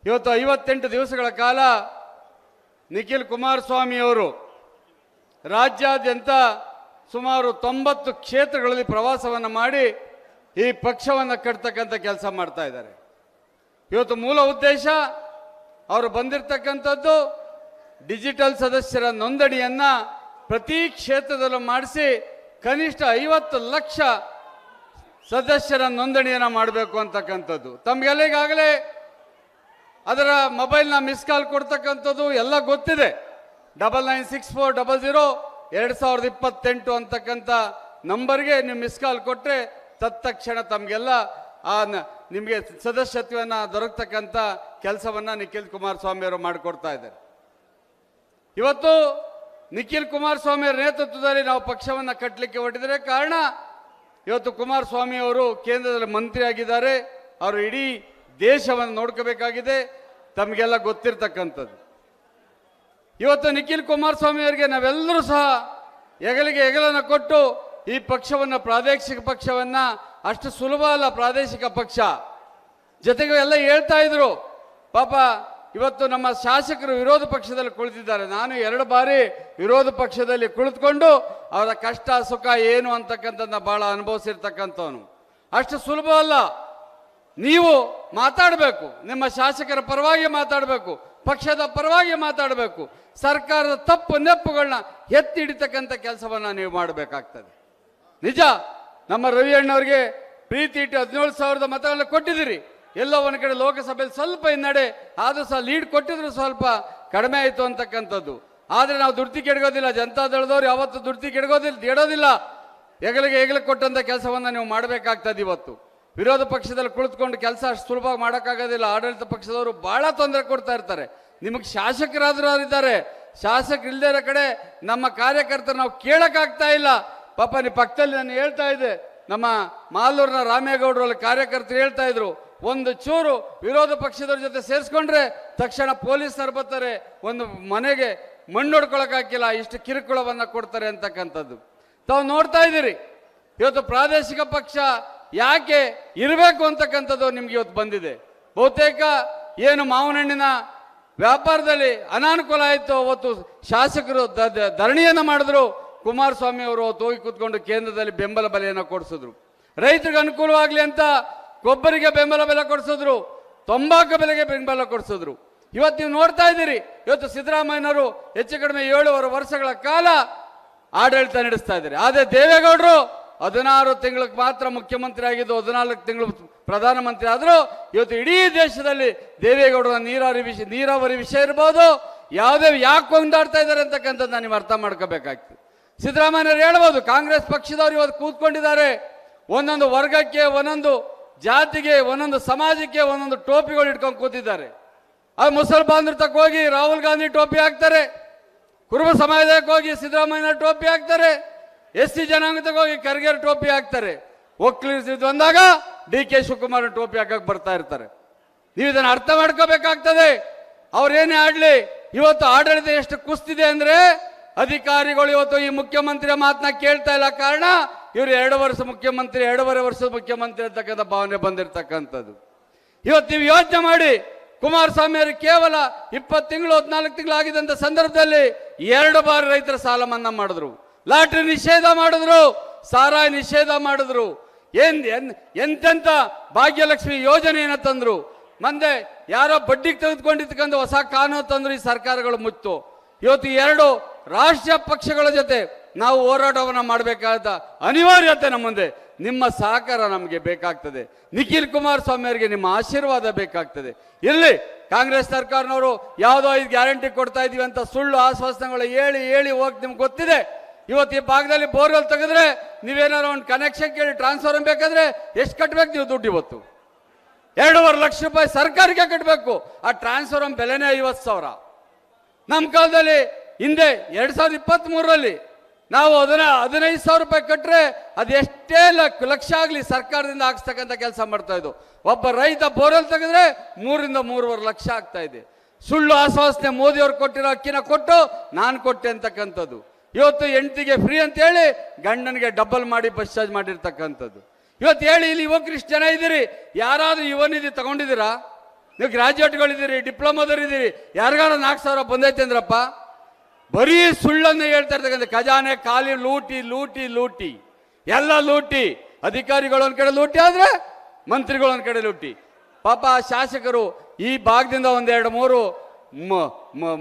ಇವತ್ತು 58 ದಿವಸಗಳ ಕಾಲ ನಿಖಿಲ್ ಕುಮಾರಸ್ವಾಮಿ ಅವರು ರಾಜ್ಯಾದ್ಯಂತ ಸುಮಾರು 90 ಕ್ಷೇತ್ರಗಳಲ್ಲಿ ಪ್ರವಾಸವನ್ನು ಮಾಡಿ ಈ ಪಕ್ಷವನ್ನು ಕಟ್ತಕ್ಕಂಥ ಕೆಲಸ ಮಾಡ್ತಾ ಇದ್ದಾರೆ. ಇವತ್ತು ಮೂಲ ಉದ್ದೇಶ ಅವರು ಬಂದಿರತಕ್ಕಂಥದ್ದು ಡಿಜಿಟಲ್ ಸದಸ್ಯರ ನೋಂದಣಿಯನ್ನು ಪ್ರತಿ ಕ್ಷೇತ್ರದಲ್ಲೂ ಮಾಡಿಸಿ ಕನಿಷ್ಠ 50 ಲಕ್ಷ ಸದಸ್ಯರ ನೋಂದಣಿಯನ್ನು ಮಾಡಬೇಕು ಅಂತಕ್ಕಂಥದ್ದು. ತಮಗೆಲ್ಲ ಈಗಾಗಲೇ ಅದರ ಮೊಬೈಲ್ನ ಮಿಸ್ ಕಾಲ್ ಕೊಡ್ತಕ್ಕಂಥದ್ದು ಎಲ್ಲ ಗೊತ್ತಿದೆ. 9964002028 ಅಂತಕ್ಕಂಥ ನಂಬರ್ಗೆ ನೀವು ಮಿಸ್ ಕಾಲ್ ಕೊಟ್ಟರೆ ತತ್ಕ್ಷಣ ತಮಗೆಲ್ಲ ನಿಮಗೆ ಸದಸ್ಯತ್ವವನ್ನು ದೊರಕತಕ್ಕಂಥ ಕೆಲಸವನ್ನು ನಿಖಿಲ್ ಕುಮಾರಸ್ವಾಮಿ ಅವರು ಮಾಡಿಕೊಡ್ತಾ ಇದ್ದಾರೆ. ಇವತ್ತು ನಿಖಿಲ್ ಕುಮಾರಸ್ವಾಮಿ ಅವರ ನೇತೃತ್ವದಲ್ಲಿ ನಾವು ಪಕ್ಷವನ್ನು ಕಟ್ಟಲಿಕ್ಕೆ ಹೊರಟಿದರೆ ಕಾರಣ ಇವತ್ತು ಕುಮಾರಸ್ವಾಮಿ ಅವರು ಕೇಂದ್ರದಲ್ಲಿ ಮಂತ್ರಿ ಆಗಿದ್ದಾರೆ. ಅವರು ಇಡೀ ದೇಶವನ್ನು ನೋಡ್ಕೋಬೇಕಾಗಿದೆ, ತಮಗೆಲ್ಲ ಗೊತ್ತಿರ್ತಕ್ಕಂಥದ್ದು. ಇವತ್ತು ನಿಖಿಲ್ ಕುಮಾರಸ್ವಾಮಿ ಅವರಿಗೆ ನಾವೆಲ್ಲರೂ ಸಹ ಹೆಗಲಿಗೆ ಹೆಗಲನ್ನು ಕೊಟ್ಟು ಈ ಪಕ್ಷವನ್ನು ಪ್ರಾದೇಶಿಕ ಪಕ್ಷವನ್ನು ಅಷ್ಟು ಸುಲಭ ಅಲ್ಲ, ಪ್ರಾದೇಶಿಕ ಪಕ್ಷ ಜೊತೆಗೆ ಎಲ್ಲ ಹೇಳ್ತಾ ಇದ್ರು. ಪಾಪ ಇವತ್ತು ನಮ್ಮ ಶಾಸಕರು ವಿರೋಧ ಪಕ್ಷದಲ್ಲಿ ಕುಳಿತಿದ್ದಾರೆ. ನಾನು 2 ಬಾರಿ ವಿರೋಧ ಪಕ್ಷದಲ್ಲಿ ಕುಳಿತುಕೊಂಡು ಅವರ ಕಷ್ಟ ಸುಖ ಏನು ಅಂತಕ್ಕಂಥದ್ದನ್ನ ಬಹಳ ಅನುಭವಿಸಿರ್ತಕ್ಕಂಥವನು. ಅಷ್ಟು ಸುಲಭ ಅಲ್ಲ. ನೀವು ಮಾತಾಡಬೇಕು, ನಿಮ್ಮ ಶಾಸಕರ ಪರವಾಗಿ ಮಾತಾಡಬೇಕು, ಪಕ್ಷದ ಪರವಾಗಿ ಮಾತಾಡಬೇಕು, ಸರ್ಕಾರದ ತಪ್ಪು ನೆಪ್ಪುಗಳನ್ನ ಎತ್ತಿ ಹಿಡಿತಕ್ಕಂಥ ಕೆಲಸವನ್ನು ನೀವು ಮಾಡಬೇಕಾಗ್ತದೆ. ನಿಜ, ನಮ್ಮ ರವಿ ಅಣ್ಣವ್ರಿಗೆ ಪ್ರೀತಿ ಇಟ್ಟು 17,000 ಮತಗಳನ್ನು ಕೊಟ್ಟಿದ್ದೀರಿ. ಎಲ್ಲೋ ಒಂದು ಕಡೆ ಲೋಕಸಭೆಯಲ್ಲಿ ಸ್ವಲ್ಪ ಹಿನ್ನಡೆ ಆದರೂ ಸಹ ಲೀಡ್ ಕೊಟ್ಟಿದ್ರು, ಸ್ವಲ್ಪ ಕಡಿಮೆ ಆಯಿತು ಅಂತಕ್ಕಂಥದ್ದು. ಆದರೆ ನಾವು ದುಡ್ತಿ ಕೆಡಗೋದಿಲ್ಲ, ಜನತಾದಳದವ್ರು ಯಾವತ್ತು ದುಡ್ತಿ ಕೆಡೋದಿಲ್ಲ. ಹೆಗಲಿಗೆ ಹೆಗಲು ಕೊಟ್ಟಂಥ ಕೆಲಸವನ್ನು ನೀವು ಮಾಡಬೇಕಾಗ್ತದೆ. ಇವತ್ತು ವಿರೋಧ ಪಕ್ಷದಲ್ಲಿ ಕುಳಿತುಕೊಂಡು ಕೆಲಸ ಅಷ್ಟು ಸುಲಭವಾಗಿ ಮಾಡೋಕ್ಕಾಗೋದಿಲ್ಲ. ಆಡಳಿತ ಪಕ್ಷದವರು ಭಾಳ ತೊಂದರೆ ಕೊಡ್ತಾ ಇರ್ತಾರೆ. ನಿಮಗೆ ಶಾಸಕರಾದರೂ ಇದ್ದಾರೆ, ಶಾಸಕರು ಇಲ್ಲದೇ ಇರೋ ಕಡೆ ನಮ್ಮ ಕಾರ್ಯಕರ್ತರು ನಾವು ಕೇಳೋಕ್ಕಾಗ್ತಾ ಇಲ್ಲ. ಪಾಪ ನೀವು ಪಕ್ಕದಲ್ಲಿ ನಾನು ಹೇಳ್ತಾ ಇದ್ದೆ, ನಮ್ಮ ಮಾಲೂರಿನ ರಾಮೇಗೌಡರಲ್ಲಿ ಕಾರ್ಯಕರ್ತರು ಹೇಳ್ತಾ ಇದ್ರು, ಒಂದು ಚೂರು ವಿರೋಧ ಪಕ್ಷದವ್ರ ಜೊತೆ ಸೇರಿಸ್ಕೊಂಡ್ರೆ ತಕ್ಷಣ ಪೊಲೀಸರು ಬರ್ತಾರೆ, ಒಂದು ಮನೆಗೆ ಮಣ್ಣು ಹೊಡ್ಕೊಳಕ್ಕಾಗಿಲ್ಲ, ಇಷ್ಟು ಕಿರುಕುಳವನ್ನು ಕೊಡ್ತಾರೆ ಅಂತಕ್ಕಂಥದ್ದು ತಾವು ನೋಡ್ತಾ ಇದ್ದೀರಿ. ಇವತ್ತು ಪ್ರಾದೇಶಿಕ ಪಕ್ಷ ಯಾಕೆ ಇರಬೇಕು ಅಂತಕ್ಕಂಥದ್ದು ನಿಮ್ಗೆ ಇವತ್ತು ಬಂದಿದೆ. ಬಹುತೇಕ ಏನು ಮಾವಿನಹಣ್ಣಿನ ವ್ಯಾಪಾರದಲ್ಲಿ ಅನಾನುಕೂಲ ಆಯಿತು, ಅವತ್ತು ಶಾಸಕರು ಧರಣಿಯನ್ನು ಮಾಡಿದ್ರು. ಕುಮಾರಸ್ವಾಮಿ ಅವರು ಹೋಗಿ ಕೂತ್ಕೊಂಡು ಕೇಂದ್ರದಲ್ಲಿ ಬೆಂಬಲ ಬೆಲೆಯನ್ನು ಕೊಡಿಸಿದ್ರು. ರೈತರಿಗೆ ಅನುಕೂಲವಾಗಲಿ ಅಂತ ಗೊಬ್ಬರಿಗೆ ಬೆಂಬಲ ಬೆಲೆ ಕೊಡಿಸಿದ್ರು, ತಂಬಾಕು ಬೆಲೆಗೆ ಬೆಂಬಲ ಕೊಡಿಸಿದ್ರು. ಇವತ್ತು ನೀವು ನೋಡ್ತಾ ಇದ್ದೀರಿ, ಇವತ್ತು ಸಿದ್ದರಾಮಯ್ಯನವರು ಹೆಚ್ಚು ಕಡಿಮೆ 7 ವರ್ಷಗಳ ಕಾಲ ಆಡಳಿತ ನಡೆಸ್ತಾ ಇದ್ದಾರೆ. ಆದರೆ ದೇವೇಗೌಡರು 16 ತಿಂಗಳಿಗೆ ಮಾತ್ರ ಮುಖ್ಯಮಂತ್ರಿ ಆಗಿದ್ದು, 14 ತಿಂಗಳು ಪ್ರಧಾನಮಂತ್ರಿ ಆದರೂ ಇವತ್ತು ಇಡೀ ದೇಶದಲ್ಲಿ ದೇವೇಗೌಡರ ನೀರಾವರಿ ವಿಷಯ ಇರ್ಬೋದು, ಯಾಕೆ ಕೊಂಡಾಡ್ತಾ ಇದ್ದಾರೆ ಅಂತಕ್ಕಂಥದ್ದು ನೀವು ಅರ್ಥ ಮಾಡ್ಕೋಬೇಕಾಗ್ತದೆ. ಸಿದ್ದರಾಮಯ್ಯರು ಹೇಳ್ಬೋದು, ಕಾಂಗ್ರೆಸ್ ಪಕ್ಷದವರು ಇವತ್ತು ಕೂತ್ಕೊಂಡಿದ್ದಾರೆ, ಒಂದೊಂದು ವರ್ಗಕ್ಕೆ, ಒಂದೊಂದು ಜಾತಿಗೆ, ಒಂದೊಂದು ಸಮಾಜಕ್ಕೆ ಒಂದೊಂದು ಟೋಪಿಗಳು ಇಟ್ಕೊಂಡು ಕೂತಿದ್ದಾರೆ. ಅದು ಮುಸಲ್ಮಾನರ ತಕ್ಕ ಹೋಗಿ ರಾಹುಲ್ ಗಾಂಧಿ ಟೋಪಿ ಹಾಕ್ತಾರೆ, ಕುರುಬ ಸಮಾಜಕ್ಕೆ ಹೋಗಿ ಸಿದ್ದರಾಮಯ್ಯ ಟೋಪಿ ಹಾಕ್ತಾರೆ, SC ಜನಾಂಗಕ್ಕೆ ಹೋಗಿ ಖರ್ಗೆ ಟೋಪಿ ಹಾಕ್ತಾರೆ, ಒಕ್ಕಲಿಗರು ಬಂದಾಗ DK ಶಿವಕುಮಾರ್ ಟೋಪಿ ಹಾಕಕ್ಕೆ ಬರ್ತಾ ಇರ್ತಾರೆ. ನೀವು ಇದನ್ನು ಅರ್ಥ ಮಾಡ್ಕೋಬೇಕಾಗ್ತದೆ. ಅವ್ರೇನೇ ಆಡ್ಲಿ, ಇವತ್ತು ಆಡಳಿತ ಎಷ್ಟು ಕುಸ್ತಿದೆ ಅಂದ್ರೆ ಅಧಿಕಾರಿಗಳು ಇವತ್ತು ಈ ಮುಖ್ಯಮಂತ್ರಿಯ ಮಾತನ್ನ ಕೇಳ್ತಾ ಇಲ್ಲ. ಕಾರಣ ಇವರು 2 ವರ್ಷ ಮುಖ್ಯಮಂತ್ರಿ, 2.5 ವರ್ಷದ ಮುಖ್ಯಮಂತ್ರಿ ಅಂತಕ್ಕಂಥ ಭಾವನೆ ಬಂದಿರತಕ್ಕಂಥದ್ದು. ಇವತ್ತು ನೀವು ಯೋಚನೆ ಮಾಡಿ, ಕುಮಾರಸ್ವಾಮಿ ಅವರು ಕೇವಲ 20 ತಿಂಗಳು 14 ತಿಂಗಳು ಆಗಿದ್ದಂಥ ಸಂದರ್ಭದಲ್ಲಿ 2 ಬಾರಿ ರೈತರ ಸಾಲ ಮನ್ನಾ ಮಾಡಿದ್ರು, ಲಾಟ್ರಿ ನಿಷೇಧ ಮಾಡಿದ್ರು, ಸಾರಾಯಿ ನಿಷೇಧ ಮಾಡಿದ್ರು, ಎಂತೆಂತ ಭಾಗ್ಯಲಕ್ಷ್ಮಿ ಯೋಜನೆಯನ್ನು ತಂದ್ರು, ಮುಂದೆ ಯಾರೋ ಬಡ್ಡಿಗೆ ತೆಗೆದುಕೊಂಡಿರ್ತಕ್ಕಂಥ ಹೊಸ ಕಾನೂನು ತಂದ್ರು. ಈ ಸರ್ಕಾರಗಳು ಮುಚ್ಚು. ಇವತ್ತು 2 ರಾಷ್ಟ್ರೀಯ ಪಕ್ಷಗಳ ಜೊತೆ ನಾವು ಹೋರಾಟವನ್ನು ಮಾಡಬೇಕಾದ ಅನಿವಾರ್ಯತೆ ನಮ್ಮ ಮುಂದೆ. ನಿಮ್ಮ ಸಹಕಾರ ನಮಗೆ ಬೇಕಾಗ್ತದೆ. ನಿಖಿಲ್ ಕುಮಾರಸ್ವಾಮಿ ಅವರಿಗೆ ನಿಮ್ಮ ಆಶೀರ್ವಾದ ಬೇಕಾಗ್ತದೆ. ಇಲ್ಲಿ ಕಾಂಗ್ರೆಸ್ ಸರ್ಕಾರನವರು ಯಾವುದೋ 5 ಗ್ಯಾರಂಟಿ ಕೊಡ್ತಾ ಇದೀವಿ ಅಂತ ಸುಳ್ಳು ಆಶ್ವಾಸನೆಗಳು ಹೇಳಿ ಹೋಗಿ ನಿಮ್ಗೆ ಗೊತ್ತಿದೆ. ಇವತ್ತು ಈ ಭಾಗದಲ್ಲಿ ಬೋರ್ವೆಲ್ ತೆಗೆದ್ರೆ ನೀವೇನಾದ್ರು ಒಂದು ಕನೆಕ್ಷನ್ ಕೇಳಿ ಟ್ರಾನ್ಸ್ಫರ್ ಬೇಕಾದ್ರೆ ಎಷ್ಟು ಕಟ್ಟಬೇಕು ನೀವು ದುಡ್ಡು? ಇವತ್ತು 2.5 ಲಕ್ಷ ರೂಪಾಯಿ ಸರ್ಕಾರಕ್ಕೆ ಕಟ್ಟಬೇಕು. ಆ ಟ್ರಾನ್ಸ್ಫರ್ ಬೆಲೆನೇ 50,000. ನಮ್ಮ ಕಾಲದಲ್ಲಿ ಹಿಂದೆ 2023ರಲ್ಲಿ ನಾವು 15,000 ರೂಪಾಯಿ ಕಟ್ಟರೆ ಅದು ಎಷ್ಟೇ ಲಕ್ಷ ಆಗಲಿ ಸರ್ಕಾರದಿಂದ ಹಾಕ್ಸ್ತಕ್ಕಂಥ ಕೆಲಸ ಮಾಡ್ತಾ ಇದ್ದು. ಒಬ್ಬ ರೈತ ಬೋರ್ವೆಲ್ ತೆಗೆದ್ರೆ 3 ರಿಂದ 3.5 ಲಕ್ಷ ಆಗ್ತಾ ಇದೆ. ಸುಳ್ಳು ಆಶ್ವಾಸನೆ ಮೋದಿಯವರು ಕೊಟ್ಟಿರೋ ಅಕ್ಕಿನ ಕೊಟ್ಟು ನಾನು ಕೊಟ್ಟೆ ಅಂತಕ್ಕಂಥದ್ದು. ಇವತ್ತು ಹೆಂಡತಿಗೆ ಫ್ರೀ ಅಂತ ಹೇಳಿ ಗಂಡನಿಗೆ ಡಬಲ್ ಮಾಡಿ ಬಸ್ ಚಾರ್ಜ್ ಮಾಡಿರ್ತಕ್ಕಂಥದ್ದು. ಇವತ್ತು ಹೇಳಿ, ಇಲ್ಲಿ ಯುವಕರು ಇಷ್ಟು ಜನ ಇದ್ದೀರಿ, ಯಾರಾದ್ರೂ ಯುವ ನಿಧಿ ತಗೊಂಡಿದ್ದೀರಾ? ನೀವು ಗ್ರಾಜ್ಯುಯೇಟ್ಗಳಿದ್ದೀರಿ, ಡಿಪ್ಲೊಮಾದವರಿದ್ದೀರಿ, ಯಾರಿಗಾರ 4,000 ಬಂದೈತೆ ಅಂದ್ರಪ್ಪ. ಬರೀ ಸುಳ್ಳನ್ನು ಹೇಳ್ತಾ ಇರ್ತಕ್ಕಂಥ ಖಜಾನೆ ಖಾಲಿ ಲೂಟಿ ಲೂಟಿ ಲೂಟಿ ಎಲ್ಲ ಲೂಟಿ. ಅಧಿಕಾರಿಗಳು ಒಂದ್ ಕಡೆ ಲೂಟಿ ಆದ್ರೆ ಮಂತ್ರಿಗಳು ಒಂದ್ ಕಡೆ ಲೂಟಿ. ಪಾಪ ಶಾಸಕರು ಈ ಭಾಗದಿಂದ 1-2-3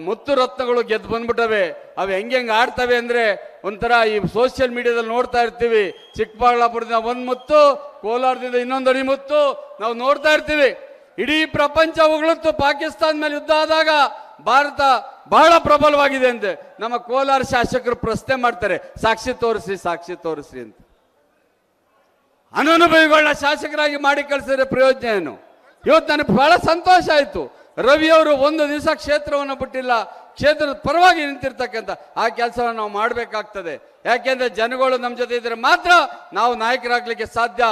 ಮುತ್ತು ರತ್ನಗಳು ಗೆದ್ದು ಬಂದ್ಬಿಟ್ಟವೆ. ಅವು ಹೆಂಗೆ ಆಡ್ತವೆ ಅಂದ್ರೆ ಒಂಥರ ಈ ಸೋಷಿಯಲ್ ಮೀಡಿಯಾದಲ್ಲಿ ನೋಡ್ತಾ ಇರ್ತೀವಿ. ಚಿಕ್ಕಬಳ್ಳಾಪುರದಿಂದ ಒಂದು ಮುತ್ತು, ಕೋಲಾರದಿಂದ ಇನ್ನೊಂದು ಅಡಿ ಮುತ್ತು ನಾವು ನೋಡ್ತಾ ಇರ್ತೀವಿ. ಇಡೀ ಪ್ರಪಂಚ ಹೊಗಳಿತ್ತು ಪಾಕಿಸ್ತಾನ ಮೇಲೆ ಯುದ್ಧ ಆದಾಗ ಭಾರತ ಬಹಳ ಪ್ರಬಲವಾಗಿದೆ ಅಂತ. ನಮ್ಮ ಕೋಲಾರ ಶಾಸಕರು ಪ್ರಶ್ನೆ ಮಾಡ್ತಾರೆ, ಸಾಕ್ಷಿ ತೋರಿಸಿ ಸಾಕ್ಷಿ ತೋರಿಸಿ ಅಂತ. ಅನನುಭವಿಗಳನ್ನ ಶಾಸಕರಾಗಿ ಮಾಡಿ ಕಳಿಸಿದ್ರೆ ಪ್ರಯೋಜನ ಏನು? ಇವತ್ತು ನನಗೆ ಬಹಳ ಸಂತೋಷ ಆಯ್ತು. ರವಿ ಅವರು ಒಂದು ದಿವಸ ಕ್ಷೇತ್ರವನ್ನು ಬಿಟ್ಟಿಲ್ಲ, ಕ್ಷೇತ್ರದ ಪರವಾಗಿ ನಿಂತಿರ್ತಕ್ಕಂಥ ಆ ಕೆಲಸವನ್ನು ನಾವು ಮಾಡಬೇಕಾಗ್ತದೆ. ಯಾಕೆಂದ್ರೆ ಜನಗಳು ನಮ್ಮ ಜೊತೆ ಇದ್ರೆ ಮಾತ್ರ ನಾವು ನಾಯಕರಾಗ್ಲಿಕ್ಕೆ ಸಾಧ್ಯ.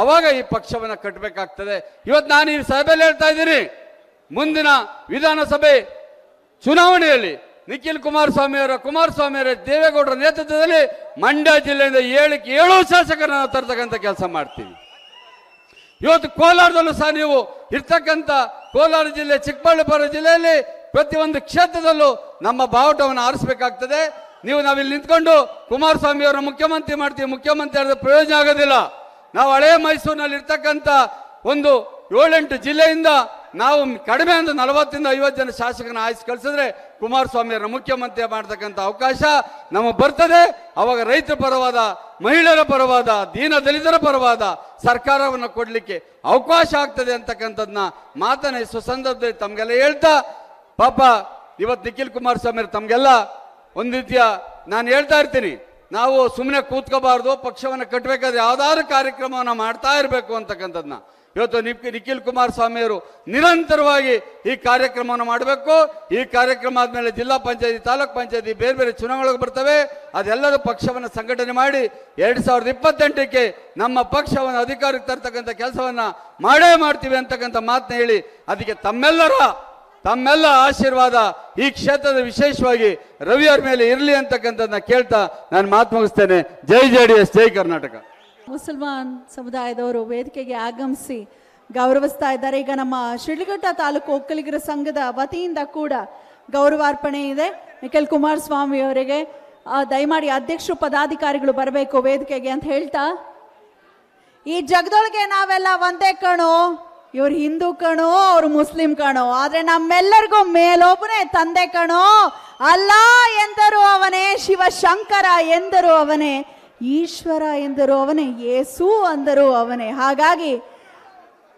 ಅವಾಗ ಈ ಪಕ್ಷವನ್ನು ಕಟ್ಟಬೇಕಾಗ್ತದೆ. ಇವತ್ತು ನಾನು ಈ ಸಭೆಯಲ್ಲಿ ಹೇಳ್ತಾ ಇದ್ದೀನಿ, ಮುಂದಿನ ವಿಧಾನಸಭೆ ಚುನಾವಣೆಯಲ್ಲಿ ನಿಖಿಲ್ ಕುಮಾರಸ್ವಾಮಿಯವರ ದೇವೇಗೌಡರ ನೇತೃತ್ವದಲ್ಲಿ ಮಂಡ್ಯ ಜಿಲ್ಲೆಯಿಂದ 7 ಶಾಸಕರನ್ನು ತರ್ತಕ್ಕಂಥ ಕೆಲಸ ಮಾಡ್ತೀವಿ. ಇವತ್ತು ಕೋಲಾರದಲ್ಲೂ ಸಹ ನೀವು ಇರ್ತಕ್ಕಂಥ ಕೋಲಾರ ಜಿಲ್ಲೆ, ಚಿಕ್ಕಬಳ್ಳಾಪುರ ಜಿಲ್ಲೆಯಲ್ಲಿ ಪ್ರತಿಯೊಂದು ಕ್ಷೇತ್ರದಲ್ಲೂ ನಮ್ಮ ಬಾವುಟವನ್ನು ಆರಿಸಬೇಕಾಗ್ತದೆ. ನಾವಿಲ್ಲಿ ನಿಂತ್ಕೊಂಡು ಕುಮಾರಸ್ವಾಮಿ ಅವರ ಮುಖ್ಯಮಂತ್ರಿ ಮಾಡ್ತೀವಿ, ಮುಖ್ಯಮಂತ್ರಿ ಆದ ಪ್ರಯೋಜನ ಆಗೋದಿಲ್ಲ. ನಾವು ಹಳೆ ಮೈಸೂರಿನಲ್ಲಿ ಇರ್ತಕ್ಕಂಥ ಒಂದು 7-8 ಜಿಲ್ಲೆಯಿಂದ ನಾವು ಕಡಿಮೆ ಅಂದ್ರೆ 40-50 ಜನ ಶಾಸಕರನ್ನ ಆಯ್ಸಿ ಕಳಿಸಿದ್ರೆ ಕುಮಾರಸ್ವಾಮಿಯವರ ಮುಖ್ಯಮಂತ್ರಿ ಮಾಡ್ತಕ್ಕಂಥ ಅವಕಾಶ ನಮಗೆ ಬರ್ತದೆ. ಅವಾಗ ರೈತರ ಪರವಾದ, ಮಹಿಳೆಯರ ಪರವಾದ, ದೀನ ದಲಿತರ ಪರವಾದ ಸರ್ಕಾರವನ್ನು ಕೊಡ್ಲಿಕ್ಕೆ ಅವಕಾಶ ಆಗ್ತದೆ ಅಂತಕ್ಕಂಥದ್ದನ್ನ ಮಾತನ್ನ ಸಂದರ್ಭದಲ್ಲಿ ತಮ್ಗೆಲ್ಲ ಹೇಳ್ತಾ, ಪಾಪ ಇವತ್ತು ನಿಖಿಲ್ ಕುಮಾರಸ್ವಾಮಿ ತಮ್ಗೆಲ್ಲ ಒಂದು ರೀತಿಯ ನಾನು ಹೇಳ್ತಾ ಇರ್ತೀನಿ, ನಾವು ಸುಮ್ಮನೆ ಕೂತ್ಕೋಬಾರ್ದು, ಪಕ್ಷವನ್ನು ಕಟ್ಟಬೇಕಾದ್ರೆ ಯಾವ್ದಾದ್ರು ಕಾರ್ಯಕ್ರಮವನ್ನು ಮಾಡ್ತಾ ಇರಬೇಕು ಅಂತಕ್ಕಂಥದ್ದನ್ನ ಇವತ್ತು ನಿಖಿಲ್ ಕುಮಾರಸ್ವಾಮಿಯವರು ನಿರಂತರವಾಗಿ ಈ ಕಾರ್ಯಕ್ರಮವನ್ನು ಮಾಡಬೇಕು. ಈ ಕಾರ್ಯಕ್ರಮ ಆದ್ಮೇಲೆ ಜಿಲ್ಲಾ ಪಂಚಾಯತಿ, ತಾಲೂಕ್ ಪಂಚಾಯತಿ, ಬೇರೆ ಬೇರೆ ಚುನಾವಣೆಗಳು ಬರ್ತವೆ. ಅದೆಲ್ಲರೂ ಪಕ್ಷವನ್ನು ಸಂಘಟನೆ ಮಾಡಿ 2028ಕ್ಕೆ ನಮ್ಮ ಪಕ್ಷವನ್ನು ಅಧಿಕಾರಕ್ಕೆ ತರ್ತಕ್ಕಂಥ ಕೆಲಸವನ್ನ ಮಾಡೇ ಮಾಡ್ತೀವಿ ಅಂತಕ್ಕಂಥ ಮಾತನ್ನ ಹೇಳಿ, ಅದಕ್ಕೆ ತಮ್ಮೆಲ್ಲ ಆಶೀರ್ವಾದ ಈ ಕ್ಷೇತ್ರದ ವಿಶೇಷವಾಗಿ ರವಿಯವರ ಮೇಲೆ ಇರಲಿ ಅಂತಕ್ಕಂಥದ್ದನ್ನ ಕೇಳ್ತಾ ನಾನು ಮಾತು ಮುಗಿಸ್ತೇನೆ. ಜೈ JDS, ಜೈ ಕರ್ನಾಟಕ. ಮುಸಲ್ಮಾನ್ ಸಮುದಾಯದವರು ವೇದಿಕೆಗೆ ಆಗಮಿಸಿ ಗೌರವಿಸ್ತಾ ಇದ್ದಾರೆ. ಈಗ ನಮ್ಮ ಶಿಡ್ಲಘಟ್ಟ ತಾಲೂಕು ಒಕ್ಕಲಿಗರ ಸಂಘದ ವತಿಯಿಂದ ಕೂಡ ಗೌರವಾರ್ಪಣೆ ಇದೆ ನಿಖಿಲ್ ಕುಮಾರಸ್ವಾಮಿ ಅವರಿಗೆ. ದಯಮಾಡಿ ಅಧ್ಯಕ್ಷರು ಪದಾಧಿಕಾರಿಗಳು ಬರಬೇಕು ವೇದಿಕೆಗೆ ಅಂತ ಹೇಳ್ತಾ, ಈ ಜಗದೊಳಗೆ ನಾವೆಲ್ಲ ಒಂದೇ ಕಣೋ, ಇವ್ರು ಹಿಂದೂ ಕಣೋ, ಅವ್ರು ಮುಸ್ಲಿಂ ಕಣೋ, ಆದ್ರೆ ನಮ್ಮೆಲ್ಲರಿಗೂ ಮೇಲೊಬ್ಬನೇ ತಂದೆ ಕಣೋ. ಅಲ್ಲ ಎಂದರು ಅವನೇ, ಶಿವಶಂಕರ ಎಂದರು ಅವನೇ, ಈಶ್ವರ ಎಂದರು ಅವನೇ, ಯೇಸು ಅಂದರು ಅವನೇ. ಹಾಗಾಗಿ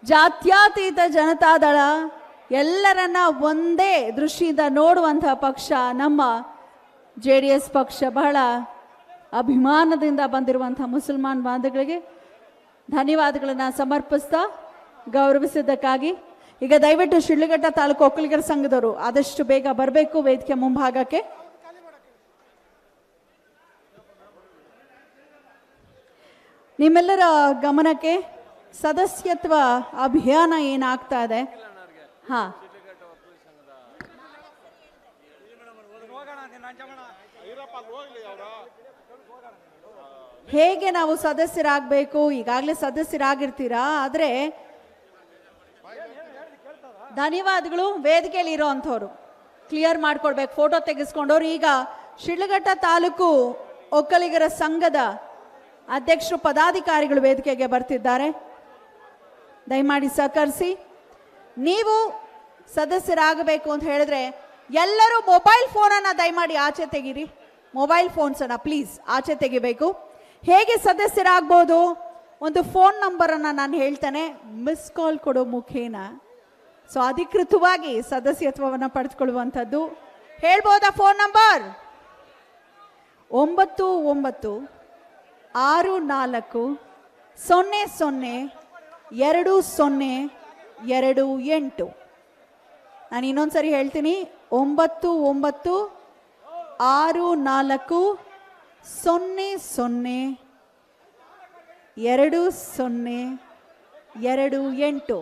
ಜಾತ್ಯತೀತ ಜನತಾದಳ ಎಲ್ಲರನ್ನ ಒಂದೇ ದೃಷ್ಟಿಯಿಂದ ನೋಡುವಂತಹ ಪಕ್ಷ ನಮ್ಮ JDS ಪಕ್ಷ. ಬಹಳ ಅಭಿಮಾನದಿಂದ ಬಂದಿರುವಂತಹ ಮುಸಲ್ಮಾನ್ ಬಾಂಧವಗಳಿಗೆ ಧನ್ಯವಾದಗಳನ್ನ ಸಮರ್ಪಿಸ್ತಾ ಗೌರವಿಸಿದ್ದಕ್ಕಾಗಿ ಈಗ ದಯವಿಟ್ಟು ಶಿಡ್ಲಘಟ್ಟ ತಾಲೂಕು ಒಕ್ಕಲಿಗರ ಸಂಘದವರು ಆದಷ್ಟು ಬೇಗ ಬರಬೇಕು ವೇದಿಕೆ ಮುಂಭಾಗಕ್ಕೆ. ನಿಮ್ಮೆಲ್ಲರ ಗಮನಕ್ಕೆ ಸದಸ್ಯತ್ವ ಅಭಿಯಾನ ಏನಾಗ್ತಾ ಇದೆ, ಹೇಗೆ ನಾವು ಸದಸ್ಯರಾಗಬೇಕು, ಈಗಾಗಲೇ ಸದಸ್ಯರಾಗಿರ್ತೀರಾ, ಆದರೆ ಧನ್ಯವಾದಗಳು ವೇದಿಕೆಯಲ್ಲಿ ಇರೋ ಅಂಥವ್ರು ಕ್ಲಿಯರ್ ಮಾಡ್ಕೊಡ್ಬೇಕು, ಫೋಟೋ ತೆಗೆಸ್ಕೊಂಡವ್ರು. ಈಗ ಶಿಡ್ಲಘಟ್ಟ ತಾಲೂಕು ಒಕ್ಕಲಿಗರ ಸಂಘದ ಅಧ್ಯಕ್ಷರು ಪದಾಧಿಕಾರಿಗಳು ವೇದಿಕೆಗೆ ಬರ್ತಿದ್ದಾರೆ. ದಯಮಾಡಿ ಸಹಕರಿಸಿ. ನೀವು ಸದಸ್ಯರಾಗಬೇಕು ಅಂತ ಹೇಳಿದ್ರೆ ಎಲ್ಲರೂ ಮೊಬೈಲ್ ಫೋನನ್ನು ದಯಮಾಡಿ ಆಚೆ ತೆಗೀರಿ. ಮೊಬೈಲ್ ಫೋನ್ಸನ್ನು ಪ್ಲೀಸ್ ಆಚೆ ತೆಗಿಬೇಕು. ಹೇಗೆ ಸದಸ್ಯರಾಗ್ಬೋದು? ಒಂದು ಫೋನ್ ನಂಬರನ್ನು ನಾನು ಹೇಳ್ತೇನೆ, ಮಿಸ್ ಕಾಲ್ ಕೊಡೋ ಮುಖೇನ ಸೊ ಅಧಿಕೃತವಾಗಿ ಸದಸ್ಯತ್ವವನ್ನು ಪಡೆದುಕೊಳ್ಳುವಂಥದ್ದು. ಹೇಳ್ಬೋದಾ ಫೋನ್ ನಂಬರ್? 9964002028. ನಾನು ಇನ್ನೊಂದ್ಸರಿ ಹೇಳ್ತೀನಿ, 9964002028.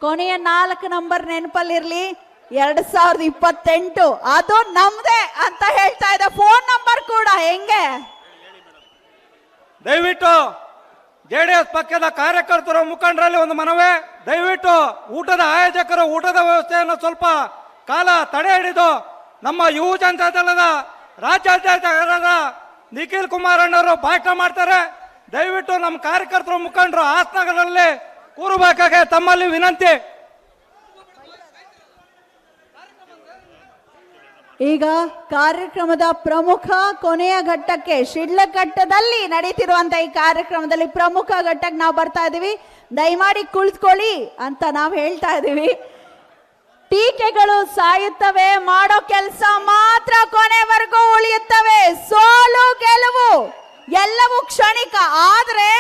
ಕೊನೆಯ 4 ನಂಬರ್ ನೆನಪಲ್ಲಿರಲಿ. 2028 ಅದು ನಮ್ದೇ ಅಂತ ಹೇಳ್ತಾ ಇದೆ. ಫೋನ್ ನಂಬರ್ ಕೂಡ ಹೆಂಗೆ? ದಯವಿಟ್ಟು JDS ಪಕ್ಷದ ಕಾರ್ಯಕರ್ತರು ಮುಖಂಡರಲ್ಲಿ ಒಂದು ಮನವಿ, ದಯವಿಟ್ಟು ಊಟದ ಆಯೋಜಕರು ಊಟದ ವ್ಯವಸ್ಥೆಯನ್ನು ಸ್ವಲ್ಪ ಕಾಲ ತಡೆ ಹಿಡಿದು ನಮ್ಮ ಯುವ ಜನತಾ ದಳದ ರಾಜ್ಯಾಧ್ಯಕ್ಷರಾದ ನಿಖಿಲ್ ಕುಮಾರ್ ಅಣ್ಣವರು ಭಾಷಣ ಮಾಡ್ತಾರೆ. ದಯವಿಟ್ಟು ನಮ್ಮ ಕಾರ್ಯಕರ್ತರು ಮುಖಂಡರು ಆಸನಗಳಲ್ಲಿ ಕೂರಬೇಕಾಗಿ ತಮ್ಮಲ್ಲಿ ವಿನಂತಿ. ಈಗ ಕಾರ್ಯಕ್ರಮದ ಪ್ರಮುಖ ಕೊನೆಯ ಘಟ್ಟಕ್ಕೆ, ಶಿಡ್ಲಘಟ್ಟದಲ್ಲಿ ನಡೀತಿರುವಂತ ಈ ಕಾರ್ಯಕ್ರಮದಲ್ಲಿ ಪ್ರಮುಖ ಘಟ್ಟಕ್ಕೆ ನಾವು ಬರ್ತಾ ಇದೀವಿ. ದಯಮಾಡಿ ಕುಳಿತುಕೊಳ್ಳಿ ಅಂತ ನಾವು ಹೇಳ್ತಾ ಇದೀವಿ. ಟೀಕೆಗಳು ಸಾಯುತ್ತವೆ, ಮಾಡೋ ಕೆಲಸ ಮಾತ್ರ ಕೊನೆವರೆಗೂ ಉಳಿಯುತ್ತವೆ. ಸೋಲು ಗೆಲುವು ಎಲ್ಲವೂ ಕ್ಷಣಿಕ, ಆದ್ರೆ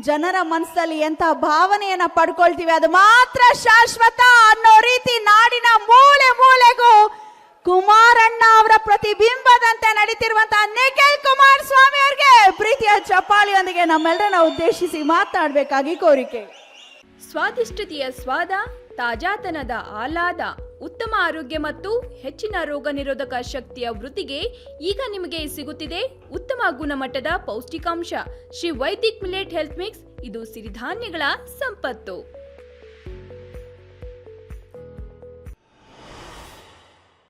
ಜನರ ಮನಸ್ಸಲ್ಲಿ ಎಂತ ಭಾವನೆಯನ್ನ ಪಡ್ಕೊಳ್ತೀವಿ ಅದು ಮಾತ್ರ ಶಾಶ್ವತ ಅನ್ನೋ ರೀತಿ ನಾಡಿನ ಮೂಲೆ ಮೂಲೆಗೂ ಕುಮಾರಣ್ಣ ಅವರ ಪ್ರತಿಬಿಂಬದಂತೆ ನಡೀತಿರುವಂತಹ ನಿಖಿಲ್ ಕುಮಾರಸ್ವಾಮಿ ಅವರಿಗೆ ಪ್ರೀತಿಯ ಚಪ್ಪಾಳಿಯೊಂದಿಗೆ ನಮ್ಮೆಲ್ಲರನ್ನ ಉದ್ದೇಶಿಸಿ ಮಾತನಾಡಬೇಕಾಗಿ ಕೋರಿಕೆ. ಸ್ವಾದಿಷ್ಟತೆಯ ಸ್ವಾದ, ತಾಜಾತನದ ಆಹ್ಲಾದ, ಉತ್ತಮ ಆರೋಗ್ಯ ಮತ್ತು ಹೆಚ್ಚಿನ ರೋಗ ನಿರೋಧಕ ಶಕ್ತಿಯ ವೃದ್ಧಿಗೆ ಈಗ ನಿಮಗೆ ಸಿಗುತ್ತಿದೆ ಉತ್ತಮ ಗುಣಮಟ್ಟದ ಪೌಷ್ಟಿಕಾಂಶ Shri Vaidik millet health mix. ಇದು ಸಿರಿಧಾನ್ಯಗಳ ಸಂಪತ್ತು.